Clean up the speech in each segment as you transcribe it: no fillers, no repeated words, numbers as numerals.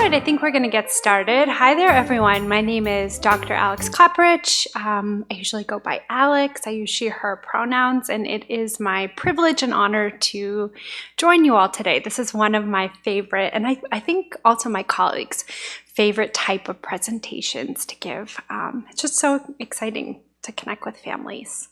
right, I think we're going to get started. Hi there, everyone. My name is Dr. Alex Klaparich. I usually go by Alex. I use she, her pronouns, and it is my privilege and honor to join you all today. This is one of my favorite, and I think also my colleagues' favorite type of presentations to give. It's just so exciting to connect with families.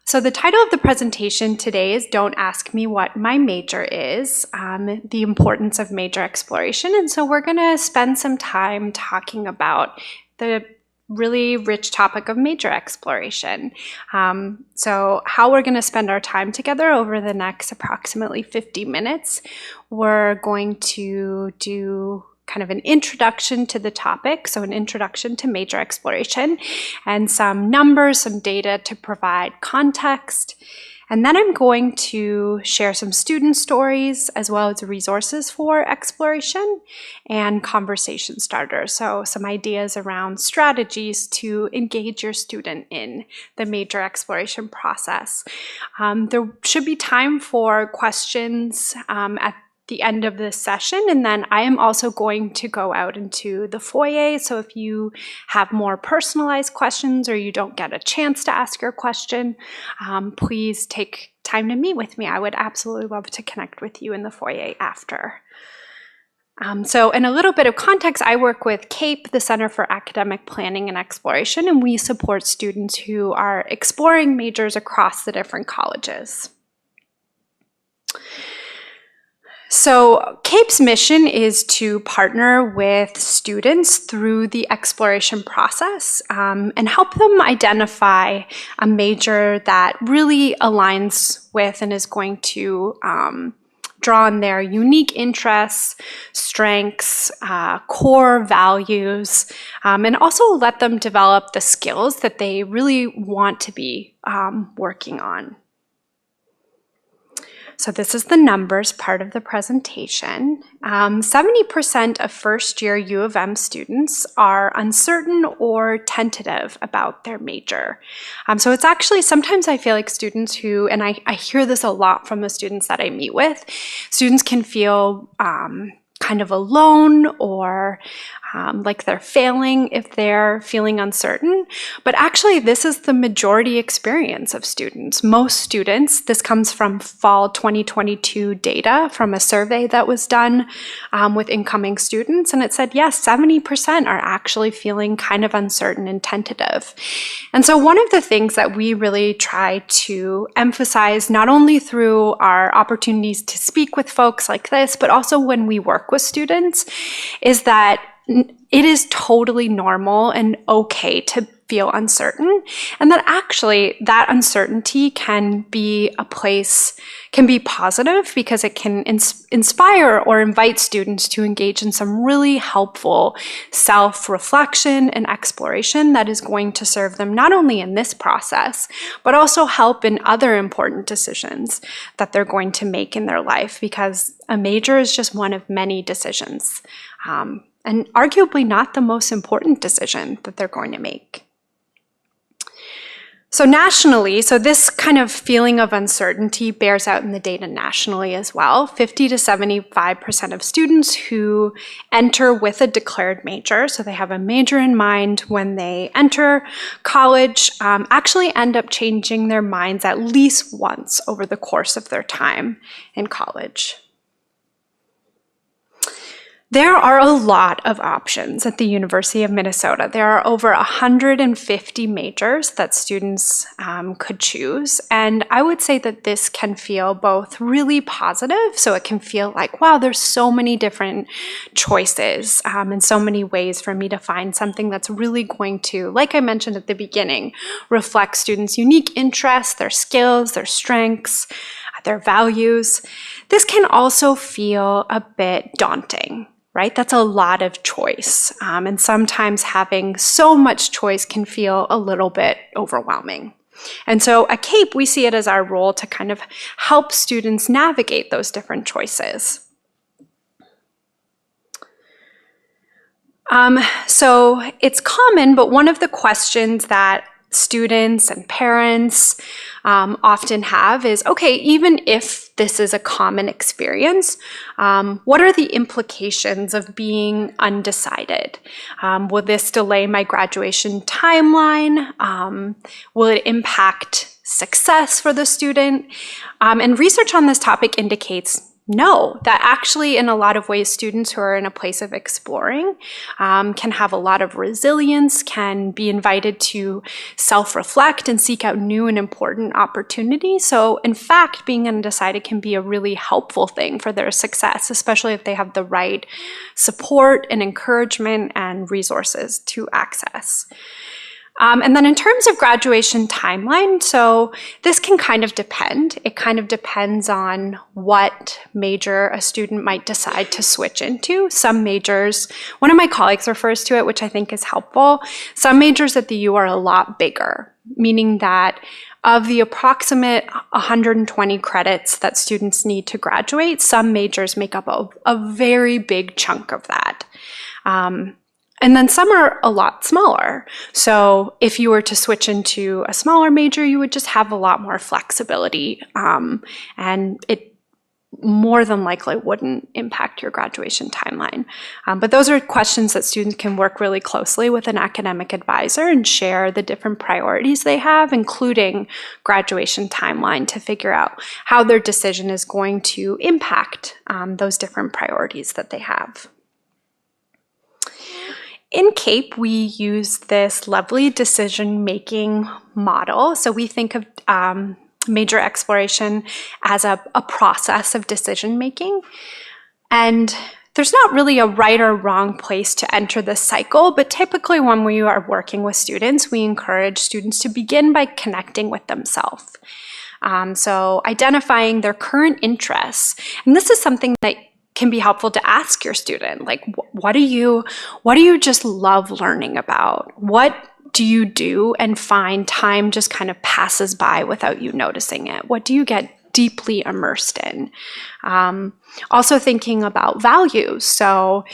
So the title of the presentation today is Don't Ask Me What My Major Is, the importance of major exploration. And so we're going to spend some time talking about the really rich topic of major exploration. So how we're going to spend our time together over the next approximately 50 minutes, we're going to do kind of an introduction to the topic, so an introduction to major exploration, and some numbers, some data to provide context. And then I'm going to share some student stories as well as resources for exploration and conversation starters. So some ideas around strategies to engage your student in the major exploration process. There should be time for questions at the end of this session, and then I am also going to go out into the foyer. So if you have more personalized questions or you don't get a chance to ask your question, please take time to meet with me. I would absolutely love to connect with you in the foyer after. So in a little bit of context, I work with CAPE, the Center for Academic Planning and Exploration, and we support students who are exploring majors across the different colleges. So CAPE's mission is to partner with students through the exploration process and help them identify a major that really aligns with and is going to draw on their unique interests, strengths, core values, and also let them develop the skills that they really want to be working on. So this is the numbers part of the presentation. 70% of first-year U of M students are uncertain or tentative about their major. So it's actually, sometimes I feel like students who, and I hear this a lot from the students that I meet with, students can feel kind of alone or like they're failing if they're feeling uncertain. But actually, this is the majority experience of students. Most students, this comes from fall 2022 data from a survey that was done with incoming students. And it said, yes, 70% are actually feeling kind of uncertain and tentative. And so one of the things that we really try to emphasize, not only through our opportunities to speak with folks like this, but also when we work with students, is that it is totally normal and okay to feel uncertain, and that actually that uncertainty can be positive because it can inspire or invite students to engage in some really helpful self-reflection and exploration that is going to serve them not only in this process, but also help in other important decisions that they're going to make in their life, because a major is just one of many decisions. And arguably not the most important decision that they're going to make. So nationally, so this kind of feeling of uncertainty bears out in the data nationally as well. 50 to 75% of students who enter with a declared major, so they have a major in mind when they enter college, actually end up changing their minds at least once over the course of their time in college. There are a lot of options at the University of Minnesota. There are over 150 majors that students could choose. And I would say that this can feel both really positive, so it can feel like, wow, there's so many different choices and so many ways for me to find something that's really going to, like I mentioned at the beginning, reflect students' unique interests, their skills, their strengths, their values. This can also feel a bit daunting. Right? That's a lot of choice. And sometimes having so much choice can feel a little bit overwhelming. And so at CAPE, we see it as our role to kind of help students navigate those different choices. So it's common, but one of the questions that students and parents often have is, okay, even if this is a common experience, what are the implications of being undecided? Will this delay my graduation timeline? Will it impact success for the student? And research on this topic indicates no, that actually in a lot of ways, students who are in a place of exploring can have a lot of resilience, can be invited to self-reflect and seek out new and important opportunities. So in fact, being undecided can be a really helpful thing for their success, especially if they have the right support and encouragement and resources to access. And then in terms of graduation timeline, so this can kind of depend. It kind of depends on what major a student might decide to switch into. Some majors, one of my colleagues refers to it, which I think is helpful. Some majors at the U are a lot bigger, meaning that of the approximate 120 credits that students need to graduate, some majors make up a very big chunk of that. And then some are a lot smaller. So if you were to switch into a smaller major, you would just have a lot more flexibility. And it more than likely wouldn't impact your graduation timeline. But those are questions that students can work really closely with an academic advisor and share the different priorities they have, including graduation timeline, to figure out how their decision is going to impact those different priorities that they have. In CAPE, we use this lovely decision-making model. So we think of major exploration as a process of decision-making. And there's not really a right or wrong place to enter this cycle, but typically when we are working with students, we encourage students to begin by connecting with themselves. So identifying their current interests. And this is something that can be helpful to ask your student, like, what do you just love learning about? What do you do and find time just kind of passes by without you noticing it? What do you get deeply immersed in? Also thinking about values. So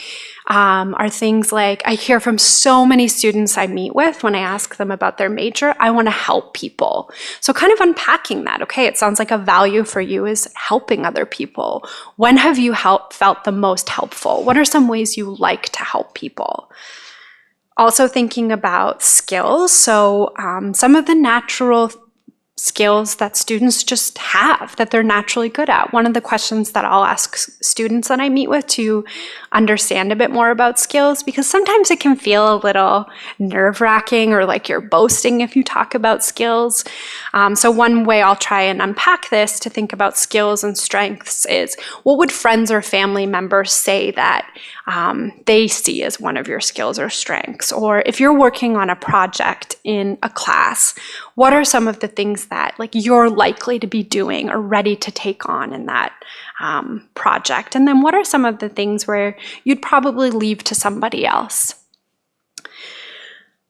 are things like, I hear from so many students I meet with when I ask them about their major, I want to help people. So kind of unpacking that. Okay, it sounds like a value for you is helping other people. When have you felt the most helpful? What are some ways you like to help people? Also thinking about skills. So some of the natural skills that students just have that they're naturally good at. One of the questions that I'll ask students that I meet with to understand a bit more about skills, because sometimes it can feel a little nerve-wracking or like you're boasting if you talk about skills. So one way I'll try and unpack this to think about skills and strengths is, what would friends or family members say that they see as one of your skills or strengths? Or if you're working on a project in a class, what are some of the things that like you're likely to be doing or ready to take on in that project? And then what are some of the things where you'd probably leave to somebody else?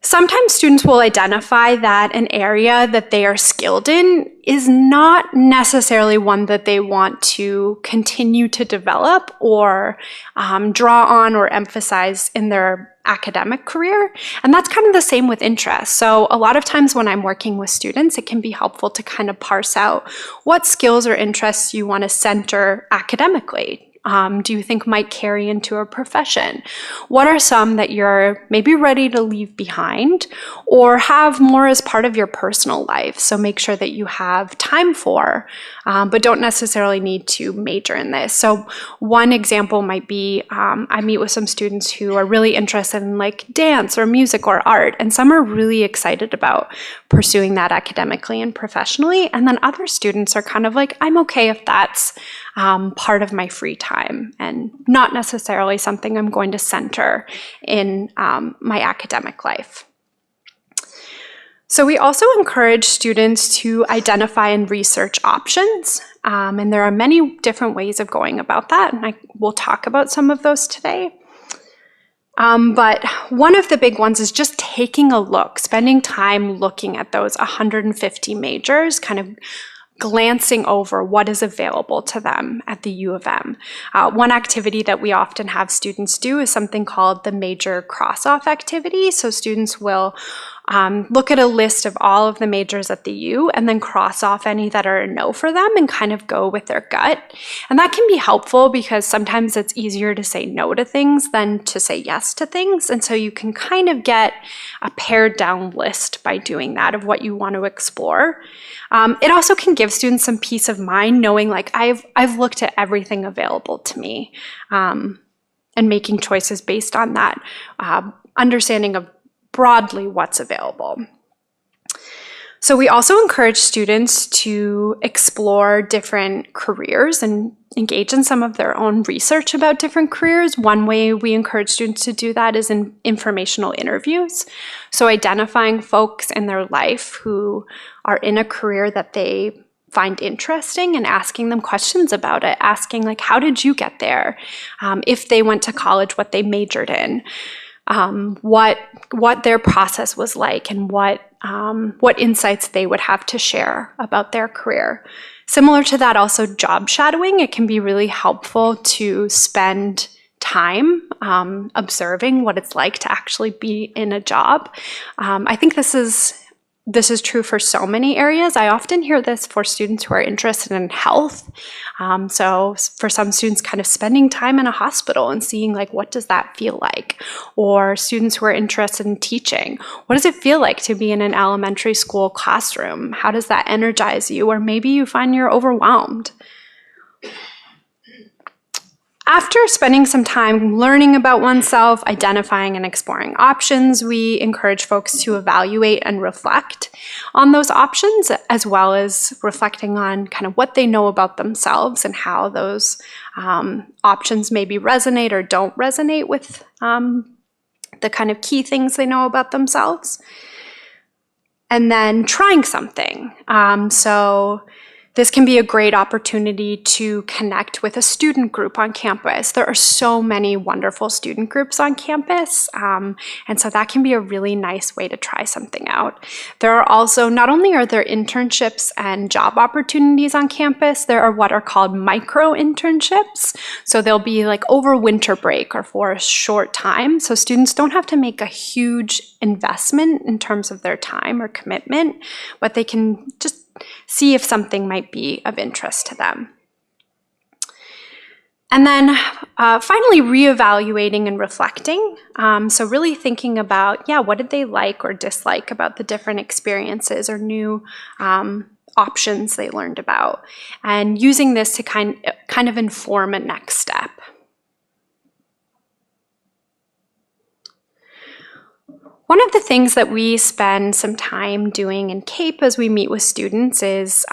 Sometimes students will identify that an area that they are skilled in is not necessarily one that they want to continue to develop or draw on or emphasize in their academic career. And that's kind of the same with interests. So a lot of times when I'm working with students, it can be helpful to kind of parse out what skills or interests you want to center academically. Do you think might carry into a profession? What are some that you're maybe ready to leave behind or have more as part of your personal life? So make sure that you have time for, but don't necessarily need to major in this. So one example might be, I meet with some students who are really interested in like dance or music or art, and some are really excited about pursuing that academically and professionally. And then other students are kind of like, I'm okay if that's part of my free time and not necessarily something I'm going to center in my academic life. So we also encourage students to identify and research options, and there are many different ways of going about that, and we'll talk about some of those today. But one of the big ones is just taking a look, spending time looking at those 150 majors, kind of glancing over what is available to them at the U of M. One activity that we often have students do is something called the major cross-off activity. So students will look at a list of all of the majors at the U and then cross off any that are a no for them and kind of go with their gut. And that can be helpful because sometimes it's easier to say no to things than to say yes to things. And so you can kind of get a pared down list by doing that of what you want to explore. It also can give students some peace of mind knowing like I've looked at everything available to me and making choices based on that understanding of broadly what's available. So we also encourage students to explore different careers and engage in some of their own research about different careers. One way we encourage students to do that is in informational interviews. So identifying folks in their life who are in a career that they find interesting and asking them questions about it, asking like, how did you get there? If they went to college, what they majored in. What their process was like and what insights they would have to share about their career. Similar to that, also job shadowing. It can be really helpful to spend time observing what it's like to actually be in a job. I think this is true for so many areas. I often hear this for students who are interested in health. So for some students, kind of spending time in a hospital and seeing like, what does that feel like? Or students who are interested in teaching. What does it feel like to be in an elementary school classroom? How does that energize you? Or maybe you find you're overwhelmed. After spending some time learning about oneself, identifying and exploring options, we encourage folks to evaluate and reflect on those options, as well as reflecting on kind of what they know about themselves and how those options maybe resonate or don't resonate with the kind of key things they know about themselves. And then trying something. So this can be a great opportunity to connect with a student group on campus. There are so many wonderful student groups on campus, and so that can be a really nice way to try something out. There are also, not only are there internships and job opportunities on campus, there are what are called micro internships. So they'll be like over winter break or for a short time. So students don't have to make a huge investment in terms of their time or commitment, but they can just see if something might be of interest to them. And then finally, reevaluating and reflecting. So really thinking about, what did they like or dislike about the different experiences or new options they learned about, and using this to kind of inform a next step. One of the things that we spend some time doing in CAPE as we meet with students is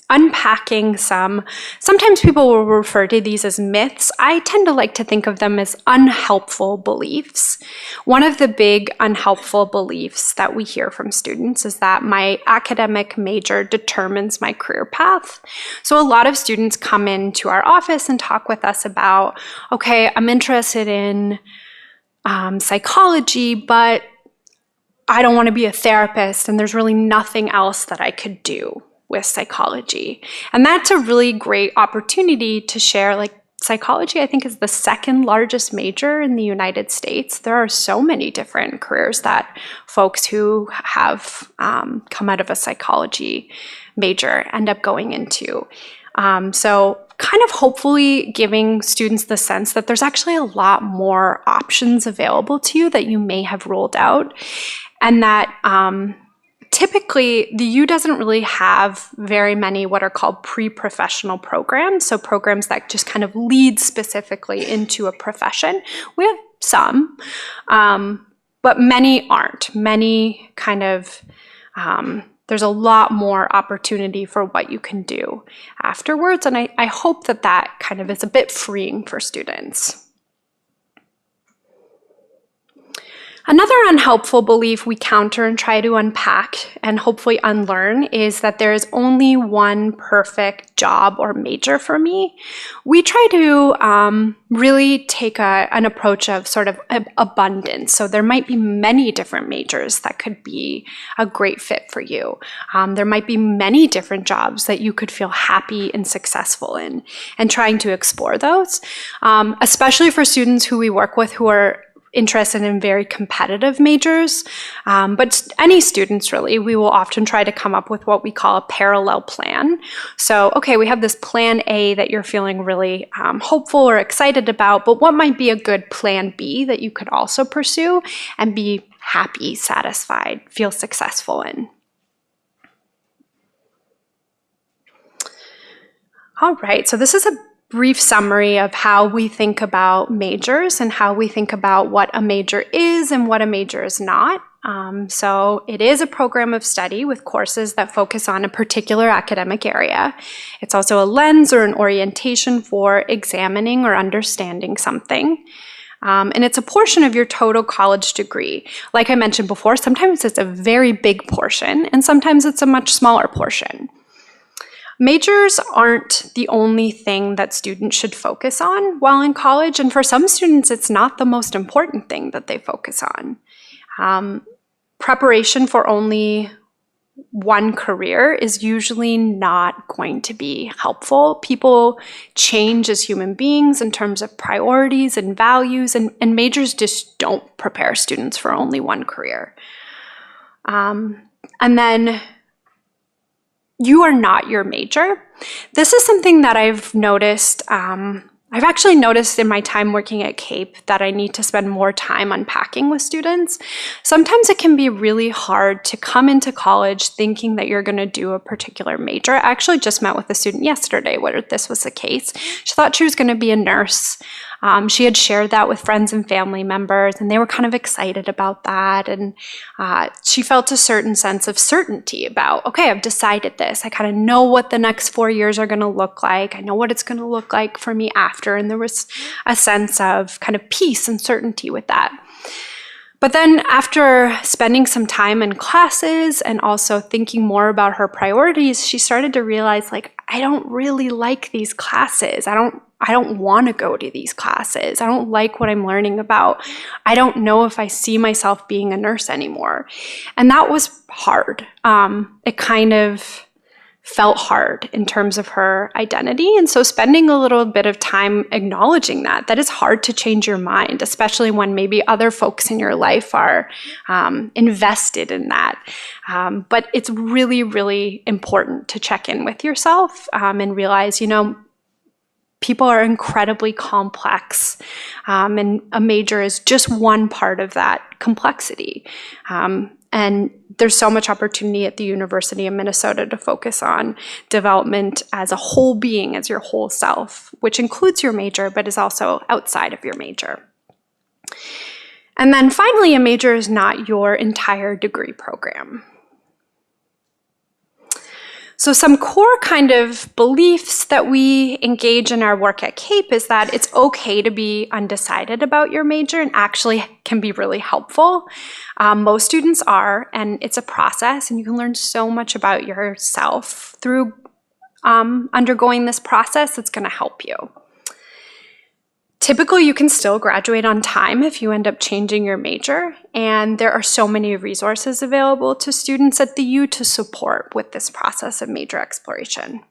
unpacking sometimes people will refer to these as myths. I tend to like to think of them as unhelpful beliefs. One of the big unhelpful beliefs that we hear from students is that my academic major determines my career path. So a lot of students come into our office and talk with us about, okay, I'm interested in psychology, but I don't want to be a therapist, and there's really nothing else that I could do with psychology. And that's a really great opportunity to share, like, psychology, I think, is the second largest major in the United States. There are so many different careers that folks who have come out of a psychology major end up going into. So kind of hopefully giving students the sense that there's actually a lot more options available to you that you may have ruled out, and that typically the U doesn't really have very many what are called pre-professional programs, so programs that just kind of lead specifically into a profession. We have some, but many aren't. Many kind of there's a lot more opportunity for what you can do afterwards, and I hope that that kind of is a bit freeing for students. Another unhelpful belief we counter and try to unpack and hopefully unlearn is that there is only one perfect job or major for me. We try to really take an approach of sort of abundance. So there might be many different majors that could be a great fit for you. There might be many different jobs that you could feel happy and successful in, and trying to explore those, especially for students who we work with who are interested in very competitive majors, but any students really, we will often try to come up with what we call a parallel plan. So, okay, we have this plan A that you're feeling really hopeful or excited about, but what might be a good plan B that you could also pursue and be happy, satisfied, feel successful in? All right, so this is a brief summary of how we think about majors and how we think about what a major is and what a major is not. So it is a program of study with courses that focus on a particular academic area. It's also a lens or an orientation for examining or understanding something. And it's a portion of your total college degree. Like I mentioned before, sometimes it's a very big portion and sometimes it's a much smaller portion. Majors aren't the only thing that students should focus on while in college, and for some students, it's not the most important thing that they focus on. Preparation for only one career is usually not going to be helpful. People change as human beings in terms of priorities and values, and majors just don't prepare students for only one career. And then you are not your major. This is something that I've noticed. I've actually noticed in my time working at CAPE that I need to spend more time unpacking with students. Sometimes it can be really hard to come into college thinking that you're going to do a particular major. I actually just met with a student yesterday where this was the case. She thought she was going to be a nurse. She had shared that with friends and family members, and they were kind of excited about that. And she felt a certain sense of certainty about, okay, I've decided this. I kind of know what the next 4 years are going to look like. I know what it's going to look like for me after. And there was a sense of kind of peace and certainty with that. But then after spending some time in classes and also thinking more about her priorities, she started to realize, like, I don't really like these classes. I don't want to go to these classes. I don't like what I'm learning about. I don't know if I see myself being a nurse anymore. And that was hard. It kind of felt hard in terms of her identity. And so spending a little bit of time acknowledging that is hard to change your mind, especially when maybe other folks in your life are invested in that. But it's really, really important to check in with yourself and realize, people are incredibly complex, and a major is just one part of that complexity. And there's so much opportunity at the University of Minnesota to focus on development as a whole being, as your whole self, which includes your major, but is also outside of your major. And then finally, a major is not your entire degree program. So some core kind of beliefs that we engage in our work at CAPE is that it's okay to be undecided about your major and actually can be really helpful. Most students are, and it's a process, and you can learn so much about yourself through undergoing this process that's going to help you. Typically, you can still graduate on time if you end up changing your major, and there are so many resources available to students at the U to support with this process of major exploration.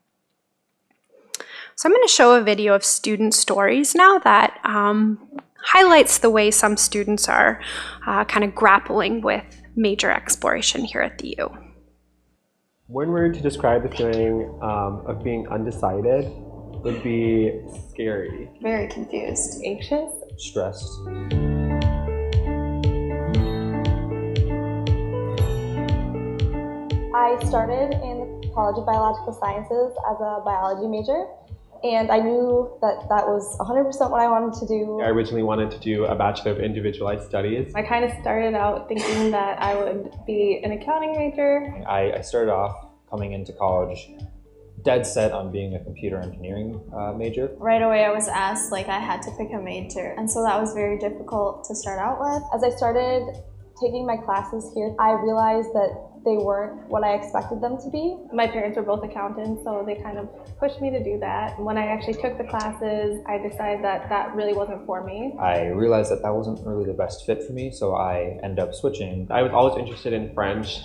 So I'm going to show a video of student stories now that highlights the way some students are kind of grappling with major exploration here at the U. One word to describe the feeling of being undecided would be scary. Very confused. Anxious. Stressed. I started in the College of Biological Sciences as a biology major, and I knew that that was 100% what I wanted to do. I originally wanted to do a Bachelor of Individualized Studies. I kind of started out thinking that I would be an accounting major. I started off coming into college dead set on being a computer engineering major. Right away I was asked, I had to pick a major, and so that was very difficult to start out with. As I started taking my classes here, I realized that they weren't what I expected them to be. My parents were both accountants, so they kind of pushed me to do that. When I actually took the classes, I decided that that really wasn't for me. I realized that that wasn't really the best fit for me, so I ended up switching. I was always interested in French,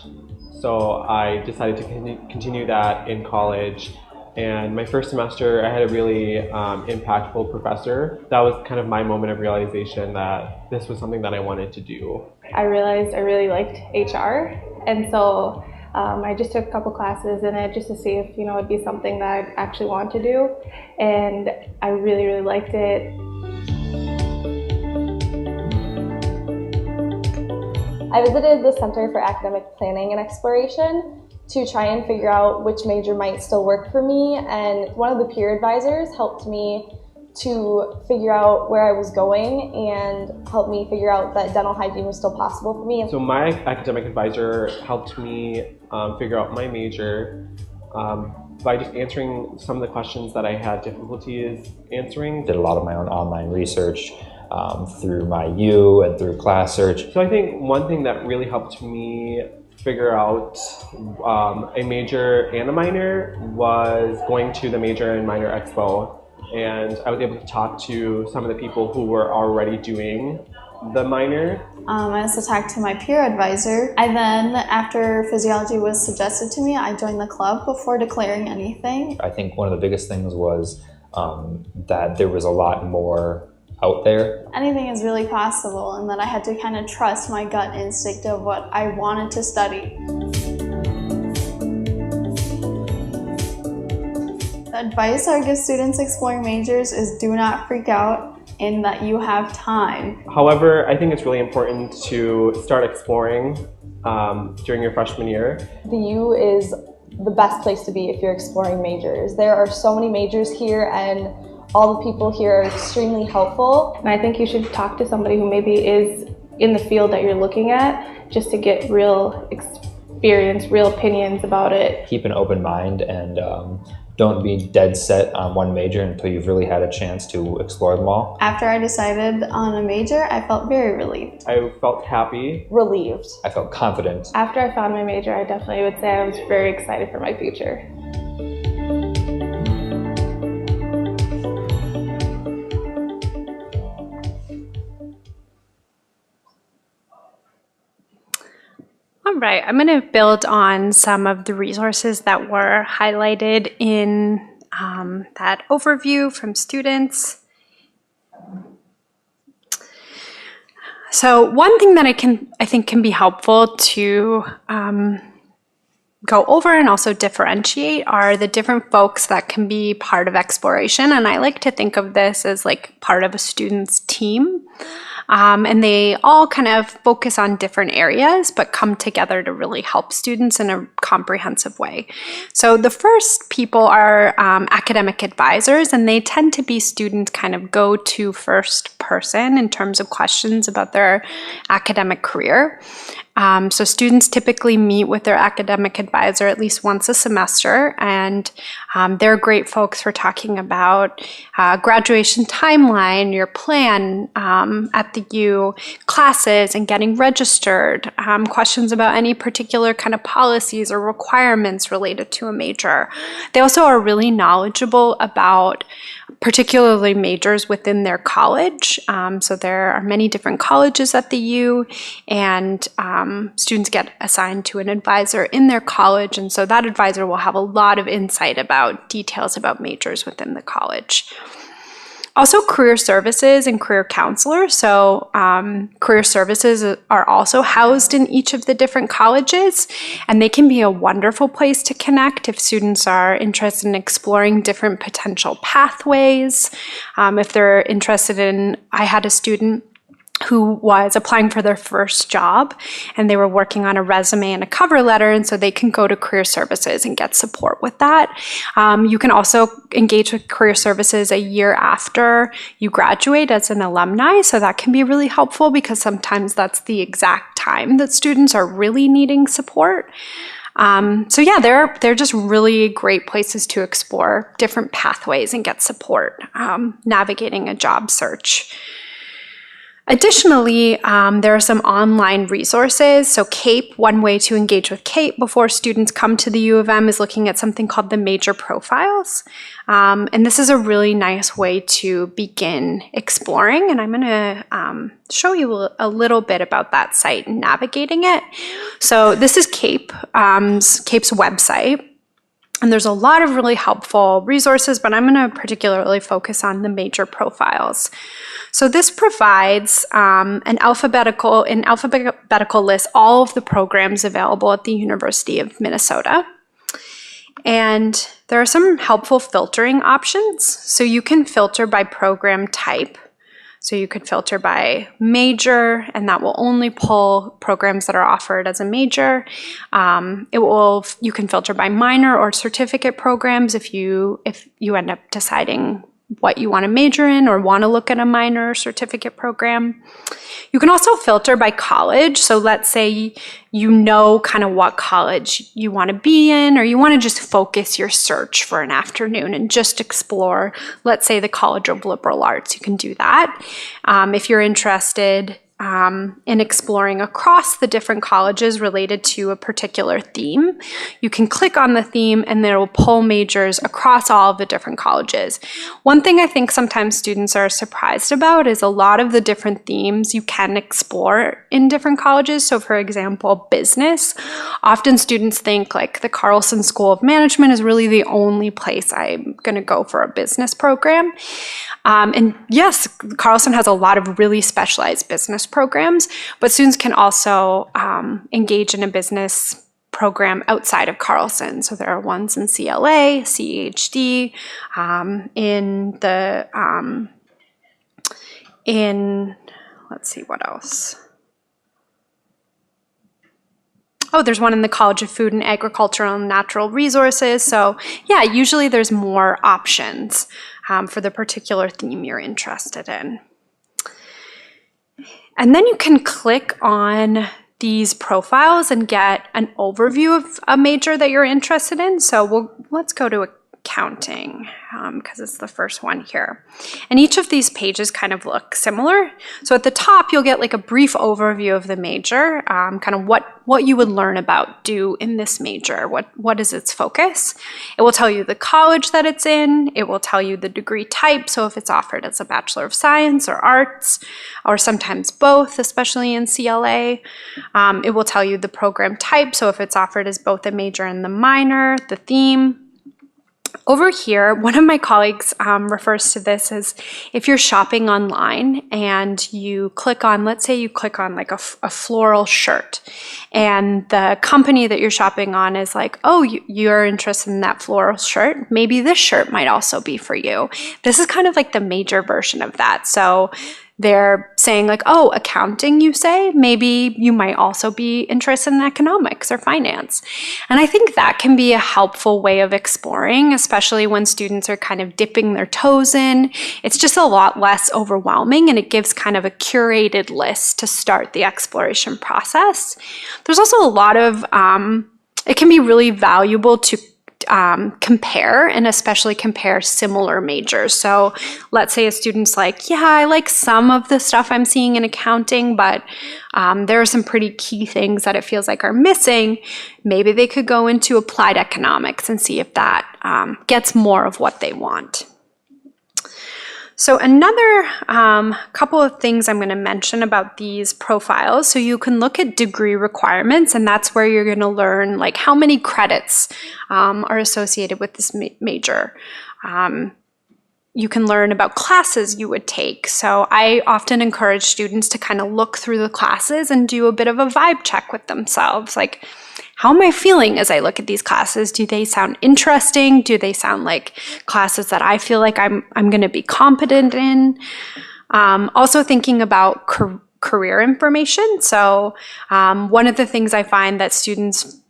so I decided to continue that in college. And my first semester, I had a really impactful professor. That was kind of my moment of realization that this was something that I wanted to do. I realized I really liked HR, and so I just took a couple classes in it just to see if it'd be something that I actually want to do, and I really liked it. I visited the Center for Academic Planning and Exploration to try and figure out which major might still work for me, and one of the peer advisors helped me to figure out where I was going and helped me figure out that dental hygiene was still possible for me. So my academic advisor helped me figure out my major by just answering some of the questions that I had difficulties answering. Did a lot of my own online research through my U and through Class Search. So I think one thing that really helped me figure out a major and a minor was going to the Major and Minor Expo. And I was able to talk to some of the people who were already doing the minor. I also talked to my peer advisor. I then, after physiology was suggested to me, I joined the club before declaring anything. I think one of the biggest things was that there was a lot more out there. Anything is really possible, and that I had to kind of trust my gut instinct of what I wanted to study. The advice I give students exploring majors is do not freak out in that you have time. However, I think it's really important to start exploring during your freshman year. The U is the best place to be if you're exploring majors. There are so many majors here, and all the people here are extremely helpful. And I think you should talk to somebody who maybe is in the field that you're looking at, just to get real experience, real opinions about it. Keep an open mind and don't be dead set on one major until you've really had a chance to explore them all. After I decided on a major, I felt very relieved. I felt happy. Relieved. I felt confident. After I found my major, I definitely would say I was very excited for my future. All right, I'm going to build on some of the resources that were highlighted in that overview from students. So one thing that I think can be helpful to go over and also differentiate are the different folks that can be part of exploration. And I like to think of this as like part of a student's team. And they all kind of focus on different areas, but come together to really help students in a comprehensive way. So the first people are academic advisors, and they tend to be students' kind of go-to first person in terms of questions about their academic career. So students typically meet with their academic advisor at least once a semester, and they're great folks for talking about graduation timeline, your plan at the U, classes and getting registered, questions about any particular kind of policies or requirements related to a major. They also are really knowledgeable about particularly majors within their college. So there are many different colleges at the U, and students get assigned to an advisor in their college, and so that advisor will have a lot of insight about details about majors within the college. Also, career services and career counselors. So career services are also housed in each of the different colleges, and they can be a wonderful place to connect if students are interested in exploring different potential pathways. If they're interested in, I had a student who was applying for their first job, and they were working on a resume and a cover letter, and so they can go to career services and get support with that. You can also engage with career services a year after you graduate as an alumni, so that can be really helpful because sometimes that's the exact time that students are really needing support. So yeah, they're just really great places to explore different pathways and get support navigating a job search. Additionally, there are some online resources. So CAPE, one way to engage with CAPE before students come to the U of M is looking at something called the Major Profiles. And this is a really nice way to begin exploring. And I'm going to show you a little bit about that site and navigating it. So this is CAPE's website. And there's a lot of really helpful resources, but I'm going to particularly focus on the major profiles. So this provides an alphabetical list all of the programs available at the University of Minnesota. And there are some helpful filtering options. So you can filter by program type. So you could filter by major, and that will only pull programs that are offered as a major. You can filter by minor or certificate programs if you end up deciding what you want to major in or want to look at a minor or certificate program. You can also filter by college. So let's say you know kind of what college you want to be in, or you want to just focus your search for an afternoon and just explore, let's say, the College of Liberal Arts. You can do that. If you're interested in exploring across the different colleges related to a particular theme, you can click on the theme and it will pull majors across all of the different colleges. One thing I think sometimes students are surprised about is a lot of the different themes you can explore in different colleges. So for example, business. Often students think like the Carlson School of Management is really the only place I'm going to go for a business program. And yes, Carlson has a lot of really specialized business programs, but students can also engage in a business program outside of Carlson. So there are ones in CLA, CEHD, let's see what else. Oh, there's one in the College of Food and Agricultural and Natural Resources. So yeah, usually there's more options for the particular theme you're interested in. And then you can click on these profiles and get an overview of a major that you're interested in. So let's go to accounting because it's the first one here. And each of these pages kind of look similar. So at the top, you'll get like a brief overview of the major, kind of what you would learn about do in this major. What is its focus? It will tell you the college that it's in. It will tell you the degree type. So if it's offered as a Bachelor of Science or Arts, or sometimes both, especially in CLA. It will tell you the program type. So if it's offered as both a major and the minor, the theme. Over here, one of my colleagues refers to this as if you're shopping online and you click on, let's say you click on like a floral shirt, and the company that you're shopping on is like, oh, you're interested in that floral shirt. Maybe this shirt might also be for you. This is kind of like the major version of that. So they're saying like, oh, accounting, you say? Maybe you might also be interested in economics or finance. And I think that can be a helpful way of exploring, especially when students are kind of dipping their toes in. It's just a lot less overwhelming, and it gives kind of a curated list to start the exploration process. There's also a lot of, it can be really valuable to compare, and especially compare similar majors. So let's say a student's like, yeah, I like some of the stuff I'm seeing in accounting, but there are some pretty key things that it feels like are missing. Maybe they could go into applied economics and see if that gets more of what they want. So another couple of things I'm going to mention about these profiles. So you can look at degree requirements, and that's where you're going to learn like how many credits are associated with this major. You can learn about classes you would take. So I often encourage students to kind of look through the classes and do a bit of a vibe check with themselves. Like, how am I feeling as I look at these classes? Do they sound interesting? Do they sound like classes that I feel like I'm going to be competent in? Also thinking about career information. So one of the things I find that students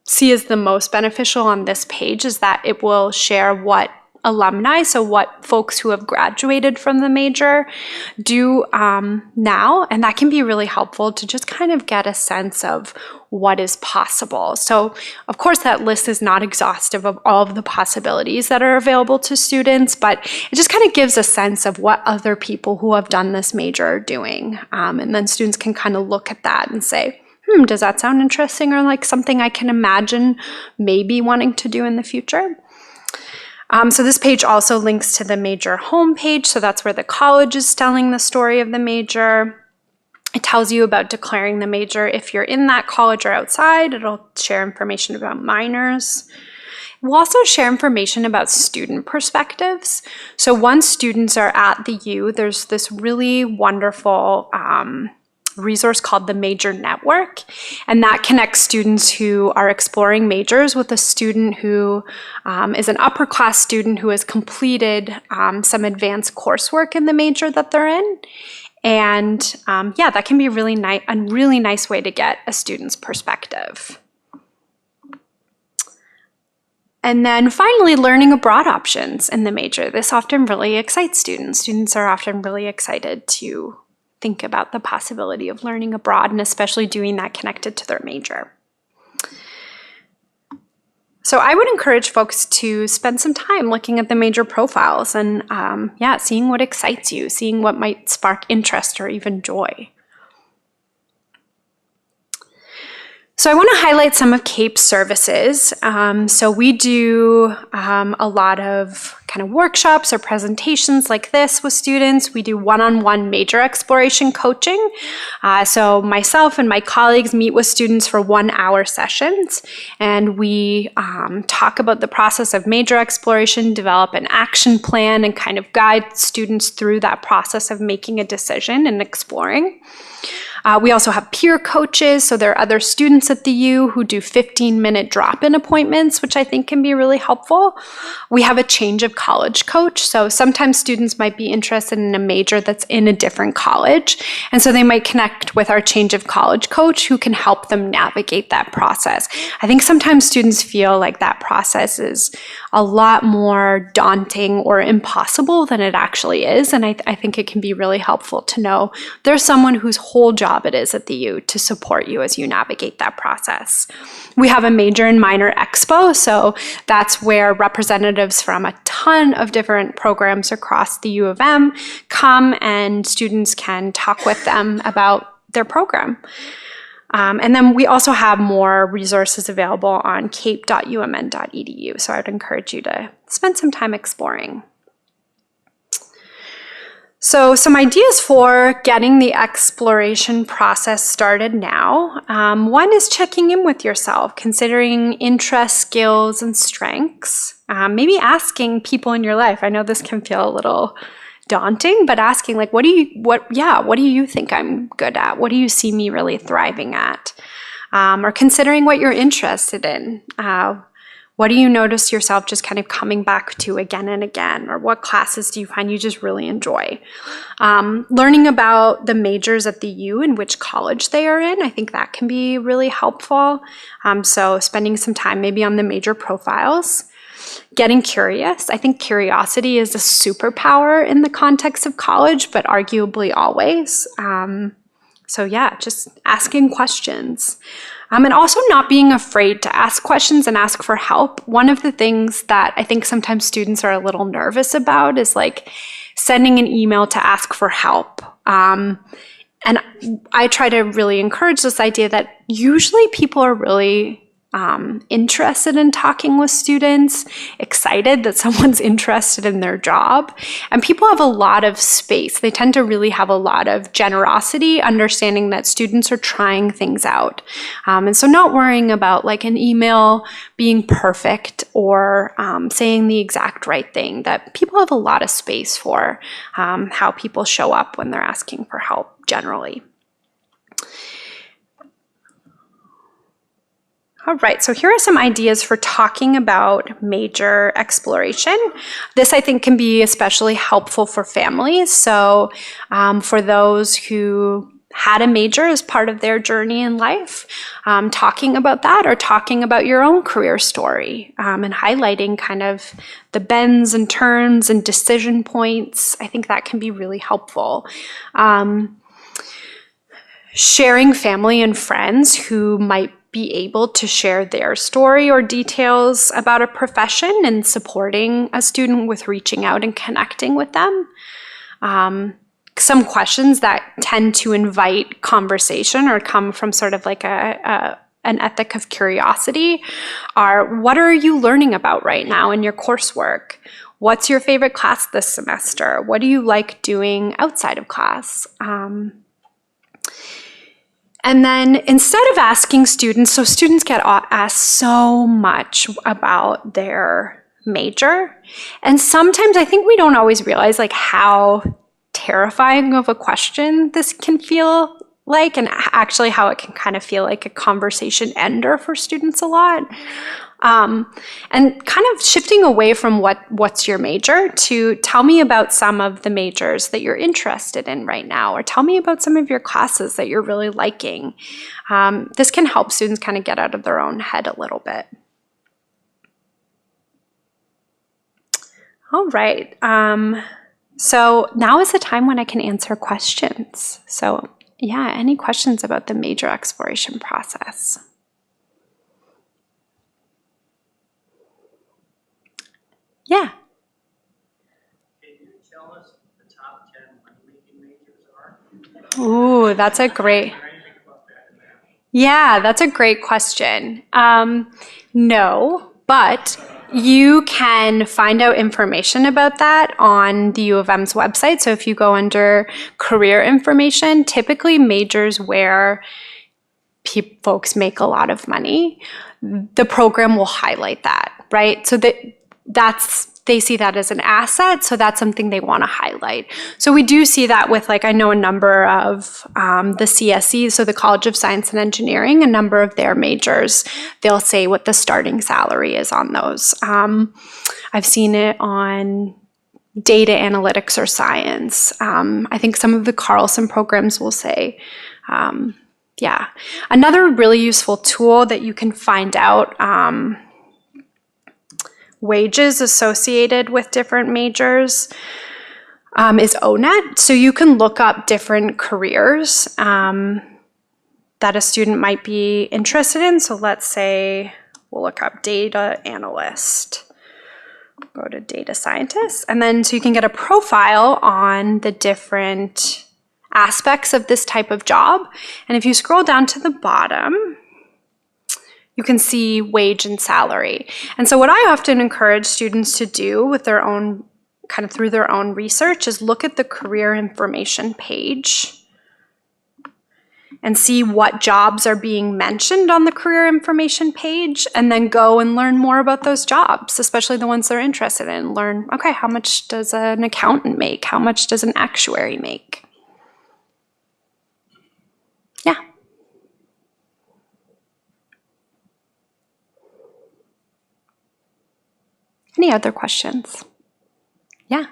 see as the most beneficial on this page is that it will share what alumni, so what folks who have graduated from the major do now, and that can be really helpful to just kind of get a sense of what is possible. So of course that list is not exhaustive of all of the possibilities that are available to students, but it just kind of gives a sense of what other people who have done this major are doing, and then students can kind of look at that and say, does that sound interesting, or like something I can imagine maybe wanting to do in the future? So this page also links to the major homepage, so that's where the college is telling the story of the major. It tells you about declaring the major if you're in that college or outside. It'll share information about minors. We'll also share information about student perspectives. So once students are at the U, there's this really wonderful resource called the Major Network, and that connects students who are exploring majors with a student who is an upper class student who has completed some advanced coursework in the major that they're in. And yeah, that can be a really nice way to get a student's perspective. And then finally, learning abroad options in the major. This often really excites students. Students are often really excited to think about the possibility of learning abroad, and especially doing that connected to their major. So I would encourage folks to spend some time looking at the major profiles and yeah, seeing what excites you, seeing what might spark interest or even joy. So I want to highlight some of CAPE's services. So we do a lot of kind of workshops or presentations like this with students. We do one-on-one major exploration coaching. So myself and my colleagues meet with students for 1-hour sessions, and we talk about the process of major exploration, develop an action plan, and kind of guide students through that process of making a decision and exploring. We also have peer coaches, so there are other students at the U who do 15-minute drop-in appointments, which I think can be really helpful. We have a change of college coach, so sometimes students might be interested in a major that's in a different college, and so they might connect with our change of college coach who can help them navigate that process. I think sometimes students feel like that process is a lot more daunting or impossible than it actually is, and I think it can be really helpful to know there's someone whose whole job it is at the U to support you as you navigate that process. We have a major and minor expo, so that's where representatives from a ton of different programs across the U of M come, and students can talk with them about their program. And then we also have more resources available on cape.umn.edu, so I would encourage you to spend some time exploring. So some ideas for getting the exploration process started now. One is checking in with yourself, considering interests, skills, and strengths. Maybe asking people in your life. I know this can feel a little daunting, but asking like, what do you think I'm good at? What do you see me really thriving at? Or considering what you're interested in. What do you notice yourself just kind of coming back to again and again? Or what classes do you find you just really enjoy? Learning about the majors at the U and which college they are in, I think that can be really helpful. So spending some time maybe on the major profiles. Getting curious. I think curiosity is a superpower in the context of college, but arguably always. So yeah, just asking questions. And also not being afraid to ask questions and ask for help. One of the things that I think sometimes students are a little nervous about is like sending an email to ask for help. And I try to really encourage this idea that usually people are really interested in talking with students, excited that someone's interested in their job. And people have a lot of space. They tend to really have a lot of generosity, understanding that students are trying things out. And so not worrying about like an email being perfect or saying the exact right thing, that people have a lot of space for how people show up when they're asking for help generally. All right, so here are some ideas for talking about major exploration. This, I think, can be especially helpful for families. So for those who had a major as part of their journey in life, talking about that or talking about your own career story and highlighting kind of the bends and turns and decision points, I think that can be really helpful. Sharing family and friends who might be able to share their story or details about a profession and supporting a student with reaching out and connecting with them. Some questions that tend to invite conversation or come from sort of like an ethic of curiosity are, what are you learning about right now in your coursework? What's your favorite class this semester? What do you like doing outside of class? And then instead of asking students, so students get asked so much about their major. And sometimes I think we don't always realize like how terrifying of a question this can feel like, and actually how it can kind of feel like a conversation ender for students a lot. And kind of shifting away from what's your major to tell me about some of the majors that you're interested in right now, or tell me about some of your classes that you're really liking. This can help students kind of get out of their own head a little bit. All right. So now is the time when I can answer questions. So yeah, any questions about the major exploration process? Yeah. Can you tell us the top 10 money-making majors are? Ooh, that's a great. Yeah, that's a great question. No, but you can find out information about that on the U of M's website. So if you go under career information, typically majors where folks make a lot of money, the program will highlight that, right? So they see that as an asset, so that's something they want to highlight. So we do see that with, like, I know a number of the CSEs, so the College of Science and Engineering, a number of their majors, they'll say what the starting salary is on those. I've seen it on data analytics or science. I think some of the Carlson programs will say, yeah. Another really useful tool that you can find out wages associated with different majors is ONET. So you can look up different careers that a student might be interested in. So let's say we'll look up data analyst, go to data scientist, and then so you can get a profile on the different aspects of this type of job. And if you scroll down to the bottom, you can see wage and salary. And so what I often encourage students to do with their own, kind of through their own research, is look at the career information page and see what jobs are being mentioned on the career information page, and then go and learn more about those jobs, especially the ones they're interested in. Learn, okay, how much does an accountant make? How much does an actuary make? Yeah. Any other questions? Yeah. Are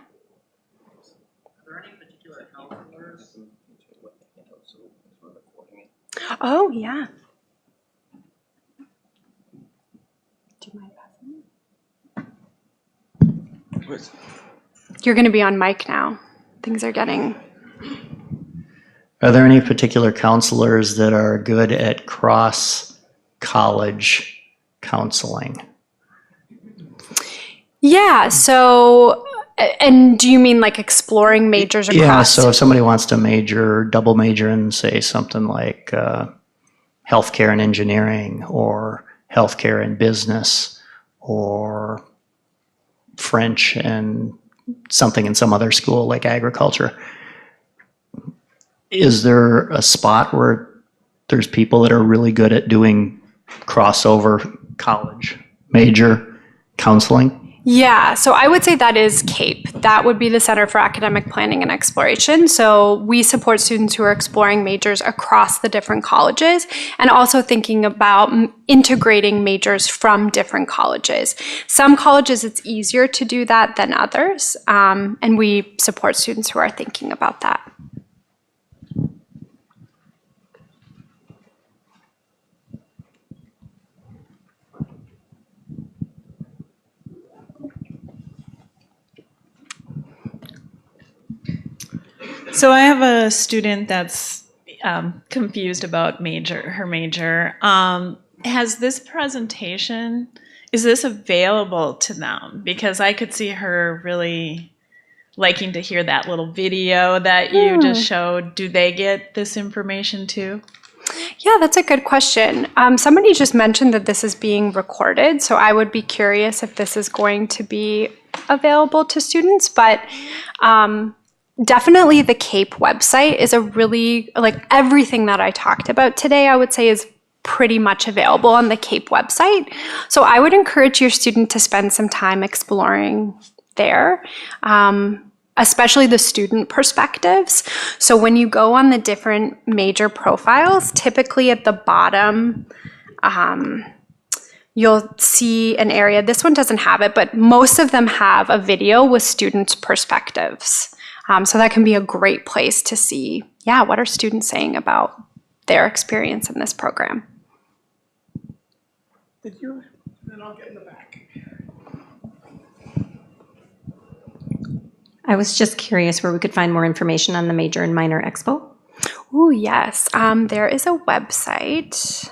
there any particular counselors? Oh, yeah. Do you mind passing? You're going to be on mic now. Things are getting... Are there any particular counselors that are good at cross-college counseling? Yeah, so, and do you mean like exploring majors across? Yeah, so if somebody wants to double major in, say, something like healthcare and engineering, or healthcare and business, or French and something in some other school like agriculture, is there a spot where there's people that are really good at doing crossover college major counseling? Yeah, so I would say that is CAPE. That would be the Center for Academic Planning and Exploration. So we support students who are exploring majors across the different colleges, and also thinking about integrating majors from different colleges. Some colleges, it's easier to do that than others, and we support students who are thinking about that. So I have a student that's confused about her major. Has this presentation, is this available to them? Because I could see her really liking to hear that little video that you just showed. Do they get this information too? Yeah, that's a good question. Somebody just mentioned that this is being recorded, so I would be curious if this is going to be available to students, but definitely the CAPE website is a really, like everything that I talked about today, I would say is pretty much available on the CAPE website. So I would encourage your student to spend some time exploring there, especially the student perspectives. So when you go on the different major profiles, typically at the bottom, you'll see an area, this one doesn't have it, but most of them have a video with students' perspectives. So that can be a great place to see, yeah, what are students saying about their experience in this program. Then I'll get in the back. I was just curious where we could find more information on the Major and Minor Expo. Oh, yes. There is a website.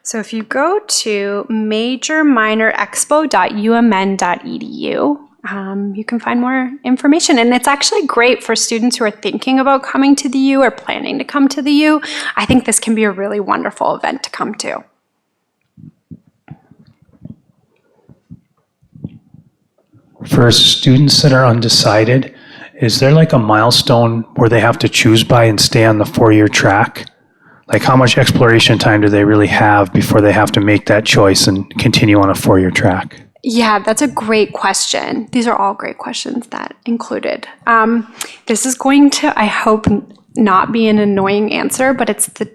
So if you go to majorminorexpo.umn.edu, you can find more information. And it's actually great for students who are thinking about coming to the U or planning to come to the U. I think this can be a really wonderful event to come to. For students that are undecided, is there like a milestone where they have to choose by and stay on the 4-year track? Like how much exploration time do they really have before they have to make that choice and continue on a 4-year track? Yeah, that's a great question. These are all great questions that included. This is going to, I hope, not be an annoying answer, but it's the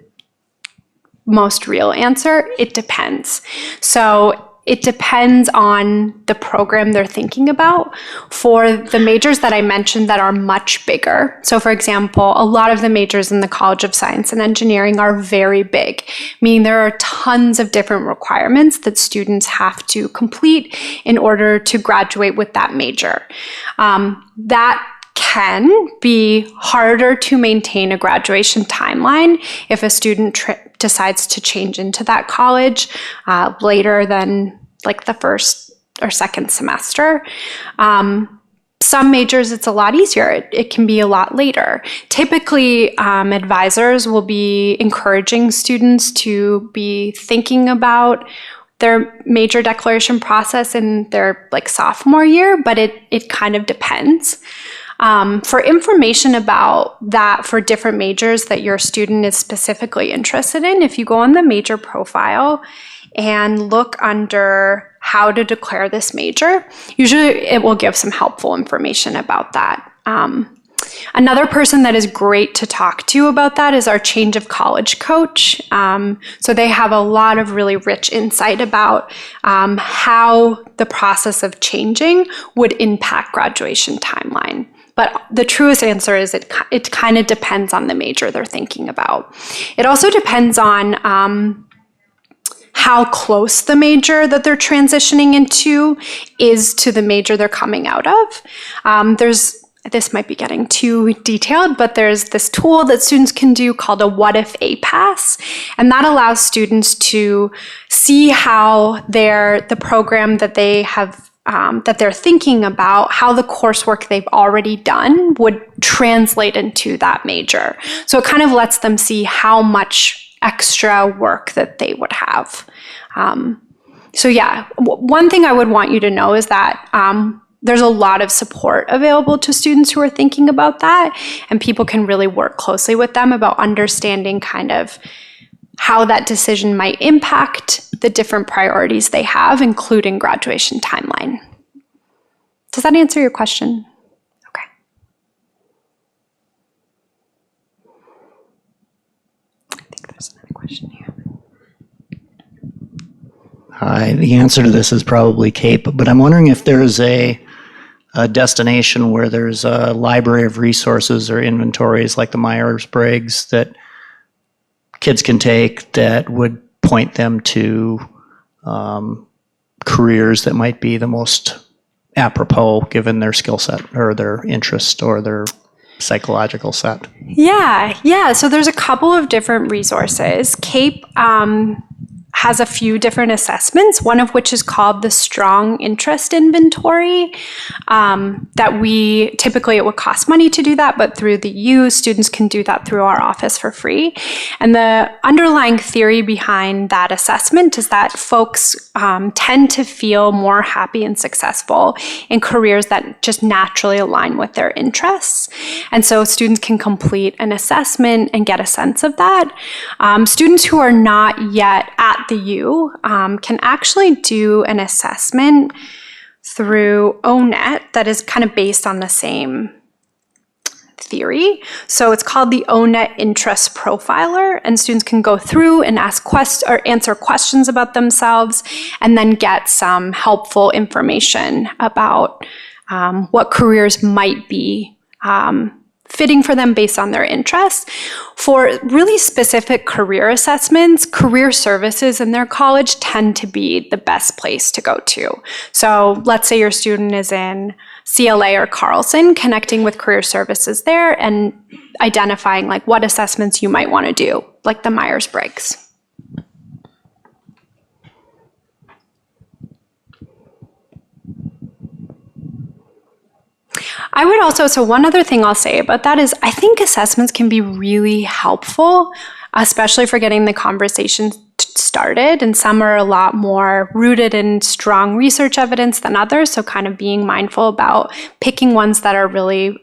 most real answer. It depends. So it depends on the program they're thinking about. For the majors that I mentioned that are much bigger, so for example, a lot of the majors in the College of Science and Engineering are very big, meaning there are tons of different requirements that students have to complete in order to graduate with that major. That can be harder to maintain a graduation timeline if a student decides to change into that college later than like the first or second semester. Some majors, it's a lot easier. It can be a lot later. Typically, advisors will be encouraging students to be thinking about their major declaration process in their like sophomore year, but it kind of depends. For information about that for different majors that your student is specifically interested in, if you go on the major profile and look under how to declare this major, usually it will give some helpful information about that. Another person that is great to talk to about that is our change of college coach. So they have a lot of really rich insight about how the process of changing would impact graduation timeline. But the truest answer is it kind of depends on the major they're thinking about. It also depends on how close the major that they're transitioning into is to the major they're coming out of. This might be getting too detailed, but there's this tool that students can do called a What If APAS, and that allows students to see how the program that they have that they're thinking about, how the coursework they've already done would translate into that major. So it kind of lets them see how much extra work that they would have. So yeah, one thing I would want you to know is that there's a lot of support available to students who are thinking about that, and people can really work closely with them about understanding kind of how that decision might impact the different priorities they have, including graduation timeline. Does that answer your question? Okay. I think there's another question here. The answer to this is probably CAPE, but I'm wondering if there's a destination where there's a library of resources or inventories like the Myers-Briggs that kids can take that would point them to careers that might be the most apropos given their skill set or their interest or their psychological set. Yeah. So there's a couple of different resources. CAPE has a few different assessments, one of which is called the Strong Interest Inventory. That we typically, it would cost money to do that, but through the U, students can do that through our office for free. And the underlying theory behind that assessment is that folks tend to feel more happy and successful in careers that just naturally align with their interests. And so students can complete an assessment and get a sense of that. Students who are not yet at the U can actually do an assessment through ONET that is kind of based on the same theory. So it's called the ONET Interest Profiler, and students can go through and answer questions about themselves and then get some helpful information about what careers might be fitting for them based on their interests. For really specific career assessments, career services in their college tend to be the best place to go to. So let's say your student is in CLA or Carlson, connecting with career services there and identifying like what assessments you might want to do, like the Myers-Briggs. I would also, so one other thing I'll say about that is I think assessments can be really helpful, especially for getting the conversation started. And some are a lot more rooted in strong research evidence than others. So kind of being mindful about picking ones that are really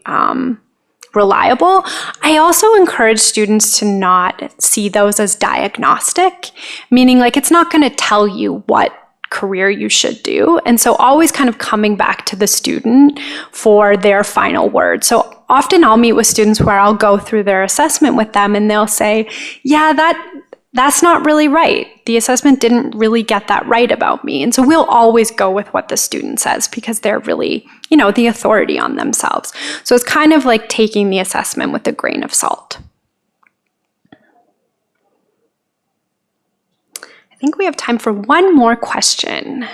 reliable. I also encourage students to not see those as diagnostic, meaning like it's not going to tell you what career you should do. And so always kind of coming back to the student for their final word. So often I'll meet with students where I'll go through their assessment with them and they'll say, yeah, that's not really right. The assessment didn't really get that right about me. And so we'll always go with what the student says because they're really, the authority on themselves. So it's kind of like taking the assessment with a grain of salt. I think we have time for one more question.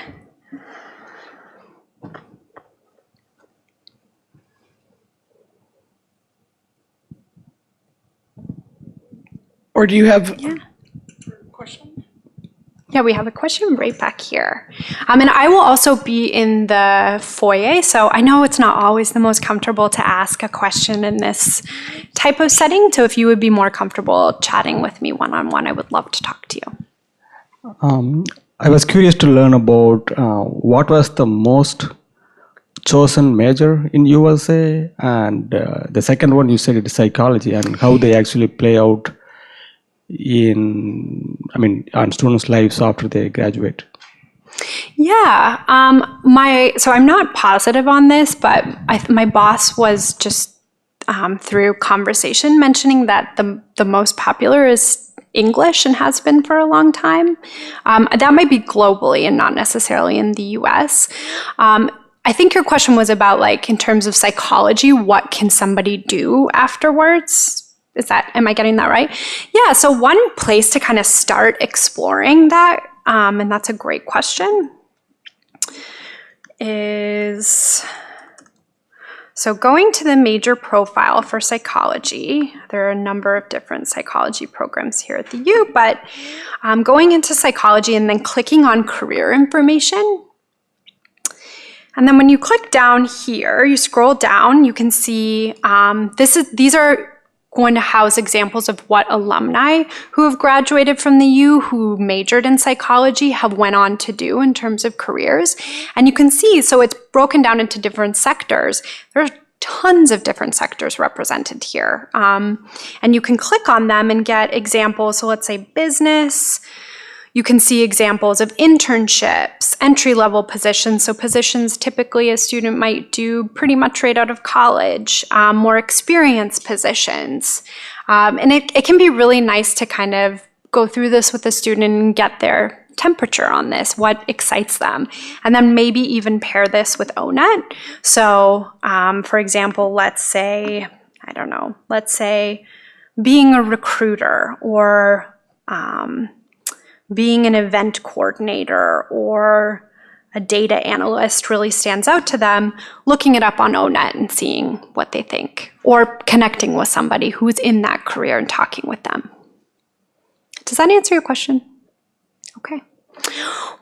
Or do you have question? Yeah, we have a question right back here. And I will also be in the foyer, so I know it's not always the most comfortable to ask a question in this type of setting. So if you would be more comfortable chatting with me one-on-one, I would love to talk to you. I was curious to learn about what was the most chosen major in USA, and the second one you said it is psychology, and how they actually play out on students' lives after they graduate. Yeah, so I'm not positive on this, but my boss was just through conversation mentioning that the most popular is English and has been for a long time. That might be globally and not necessarily in the US. I think your question was about like in terms of psychology, what can somebody do afterwards? Am I getting that right? Yeah, so one place to kind of start exploring that, and that's a great question, is so going to the major profile for psychology. There are a number of different psychology programs here at the U, but going into psychology and then clicking on career information. And then when you click down here, you scroll down, you can see these are going to house examples of what alumni who have graduated from the U who majored in psychology have went on to do in terms of careers. And you can see, so it's broken down into different sectors. There are tons of different sectors represented here. And you can click on them and get examples. So let's say business. You can see examples of internships, entry-level positions, so positions typically a student might do pretty much right out of college, more experienced positions. And it can be really nice to kind of go through this with a student and get their temperature on this, what excites them, and then maybe even pair this with ONET. So, for example, let's say being a recruiter or being an event coordinator or a data analyst really stands out to them, looking it up on ONET and seeing what they think, or connecting with somebody who's in that career and talking with them. Does that answer your question? Okay.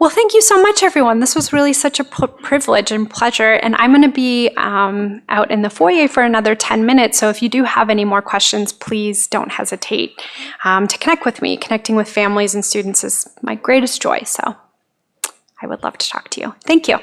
Well, thank you so much, everyone. This was really such a privilege and pleasure. And I'm going to be out in the foyer for another 10 minutes. So if you do have any more questions, please don't hesitate to connect with me. Connecting with families and students is my greatest joy. So I would love to talk to you. Thank you.